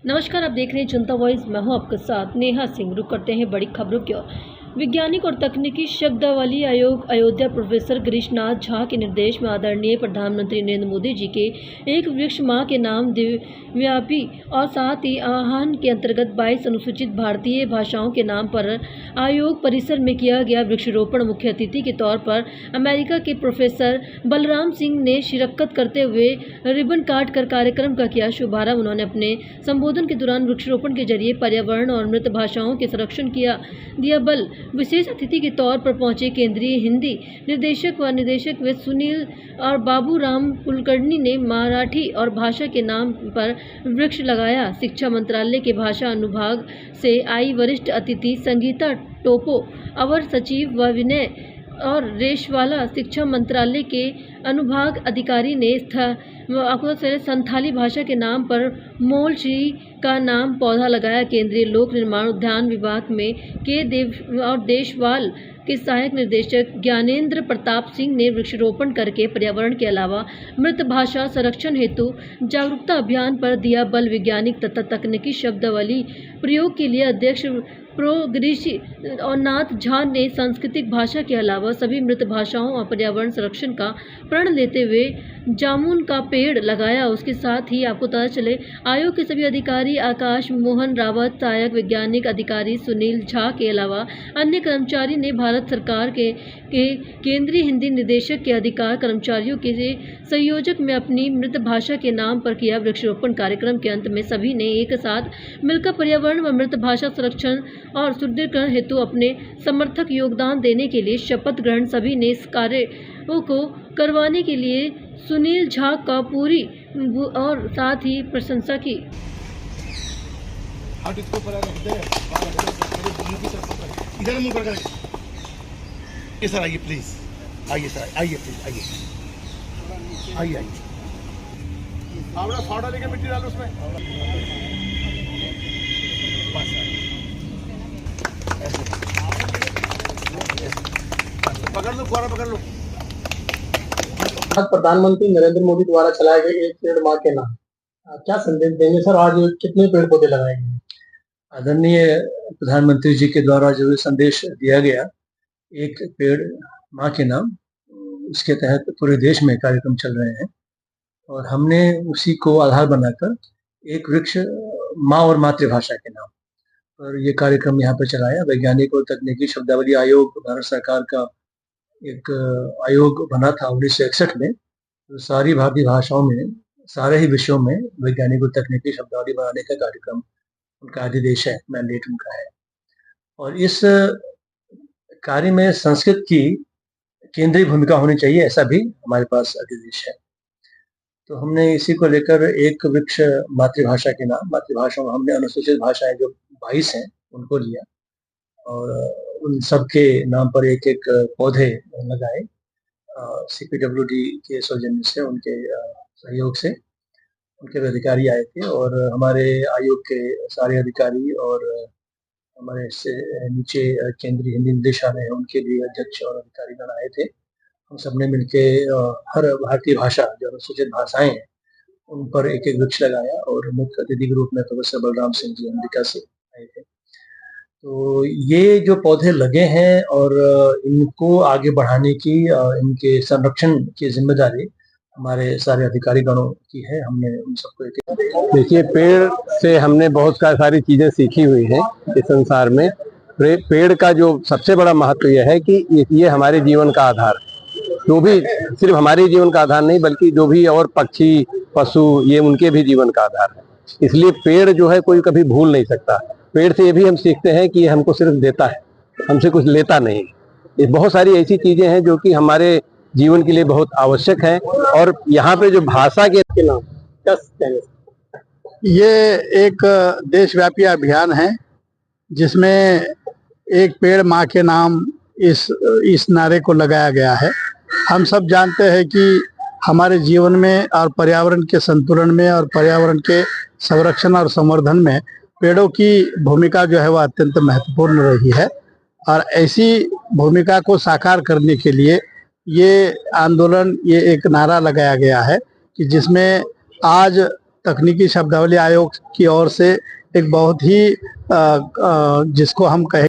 नमस्कार, आप देख रहे हैं जनता वॉइस। मैं हूं आपके साथ नेहा सिंह। रुक करते हैं बड़ी खबरों की ओर। वैज्ञानिक और तकनीकी शब्दावली आयोग अयोध्या प्रोफेसर गिरीशनाथ झा के निर्देश में आदरणीय प्रधानमंत्री नरेंद्र मोदी जी के एक वृक्ष माँ के नाम देशव्यापी और साथ ही आह्वान के अंतर्गत 22 अनुसूचित भारतीय भाषाओं के नाम पर आयोग परिसर में किया गया वृक्षारोपण मुख्य अतिथि के तौर पर अमेरिका के प्रोफेसर बलराम सिंह ने शिरकत करते हुए रिबन काट कर कार्यक्रम का किया शुभारंभ। उन्होंने अपने संबोधन के दौरान वृक्षारोपण के जरिए पर्यावरण और मृत भाषाओं के संरक्षण दिया बल। विशेष अतिथि के तौर पर पहुंचे केंद्रीय हिंदी निर्देशक व निदेशक वे सुनील और बाबूराम कुलकर्णी ने मराठी और भाषा के नाम पर वृक्ष लगाया। शिक्षा मंत्रालय के भाषा अनुभाग से आई वरिष्ठ अतिथि संगीता टोपो, अवर सचिव व विनय और रेशवाला शिक्षा मंत्रालय के अनुभाग अधिकारी ने संथाली भाषा के नाम पर मोल श्री का नाम पौधा लगाया। केंद्रीय लोक निर्माण उद्यान विभाग में के देव और देशवाल के सहायक निदेशक ज्ञानेंद्र प्रताप सिंह ने वृक्षारोपण करके पर्यावरण के अलावा मृत भाषा संरक्षण हेतु जागरूकता अभियान पर दिया बल। वैज्ञानिक तथा तकनीकी शब्दावली प्रयोग के लिए अध्यक्ष प्रो गिरीशनाथ झा ने सांस्कृतिक भाषा के अलावा सभी मृत भाषाओं और पर्यावरण संरक्षण का प्रण लेते हुए जामुन का पेड़ लगाया। उसके साथ ही आपको पता चले आयोग के सभी अधिकारी आकाश मोहन रावत, सहायक वैज्ञानिक अधिकारी सुनील झा के अलावा अन्य कर्मचारी ने भारत सरकार के केंद्रीय हिंदी निदेशक के अधिकार कर्मचारियों के संयोजक में अपनी मृत भाषा के नाम पर किया वृक्षारोपण। कार्यक्रम के अंत में सभी ने एक साथ मिलकर पर्यावरण व मृत भाषा संरक्षण और सुदृढ़ीकरण हेतु अपने समर्थक योगदान देने के लिए शपथ ग्रहण। सभी ने इस कार्य को करवाने के लिए सुनील झा का पूरी और साथ ही प्रशंसा की। इधर मुंह कर ये सर आइए प्लीज, आइए सर, आइए प्लीज, आइए आइए आइए। आपने फावड़ा लेके मिट्टी डालो उसमें। पकड़ लो, फुहारा पकड़ लो। प्रधानमंत्री नरेंद्र मोदी द्वारा चलाए गए एक पेड़ माँ के नाम, क्या संदेश देंगे सर? आज कितने पेड़ पौधे लगाए गए? आदरणीय प्रधानमंत्री जी के द्वारा जो संदेश दिया गया एक पेड़ माँ के नाम, उसके तहत पूरे देश में कार्यक्रम चल रहे हैं और हमने उसी को आधार बनाकर एक वृक्ष माँ और मातृभाषा के नाम पर ये कार्यक्रम यहाँ पर चलाया। वैज्ञानिक और तकनीकी शब्दावली आयोग भारत सरकार का एक आयोग बना था 1961 में। तो सारी भारतीय भाषाओं में, सारे ही विषयों में वैज्ञानिक और तकनीकी शब्दावली बनाने का कार्यक्रम उनका अधिदेश है, मैंडेट उनका है। और इस कार्य में संस्कृत की केंद्रीय भूमिका होनी चाहिए, ऐसा भी हमारे पास अधिदेश है। तो हमने इसी को लेकर एक वृक्ष मातृभाषा के नाम, मातृभाषा में हमने अनुसूचित भाषाएं जो 22 हैं उनको लिया और उन सब के नाम पर एक एक पौधे लगाए। CPWD के सौजन्य से, उनके सहयोग से उनके अधिकारी आए थे और हमारे आयोग के सारे अधिकारी और हमारे से नीचे केंद्रीय हिंदी निदेशालय है, उनके भी अध्यक्ष और अधिकारीगण आए थे। हम सबने मिलके हर भारतीय भाषा जो अनुसूचित भाषाएं हैं उन पर एक एक वृक्ष लगाया और मुख्य अतिथि के रूप में प्रोफेसर बलराम सिंह जी अमेरिका से आए थे। तो ये जो पौधे लगे हैं और इनको आगे बढ़ाने की, इनके संरक्षण की जिम्मेदारी हमारे सारे अधिकारी गणों की है। हमने उन सबको देखिए, पेड़ से हमने बहुत सारी चीजें सीखी हुई हैं इस संसार में। पेड़ का जो सबसे बड़ा महत्व यह है कि ये हमारे जीवन का आधार, जो भी सिर्फ हमारे जीवन का आधार नहीं बल्कि जो भी और पक्षी पशु, ये उनके भी जीवन का आधार है। इसलिए पेड़ जो है कोई कभी भूल नहीं सकता। पेड़ से ये भी हम सीखते हैं कि ये हमको सिर्फ देता है, हमसे कुछ लेता नहीं। ये बहुत सारी ऐसी चीजें हैं जो कि हमारे जीवन के लिए बहुत आवश्यक है। और यहाँ पे जो भाषा के नाम, ये एक देशव्यापी अभियान है जिसमें एक पेड़ माँ के नाम इस नारे को लगाया गया है। हम सब जानते हैं कि हमारे जीवन में और पर्यावरण के संतुलन में और पर्यावरण के संरक्षण और संवर्धन में पेड़ों की भूमिका जो है वह अत्यंत महत्वपूर्ण रही है। और ऐसी भूमिका को साकार करने के लिए ये आंदोलन, ये एक नारा लगाया गया है कि जिसमें आज तकनीकी शब्दावली आयोग की ओर से एक बहुत ही जिसको हम कहें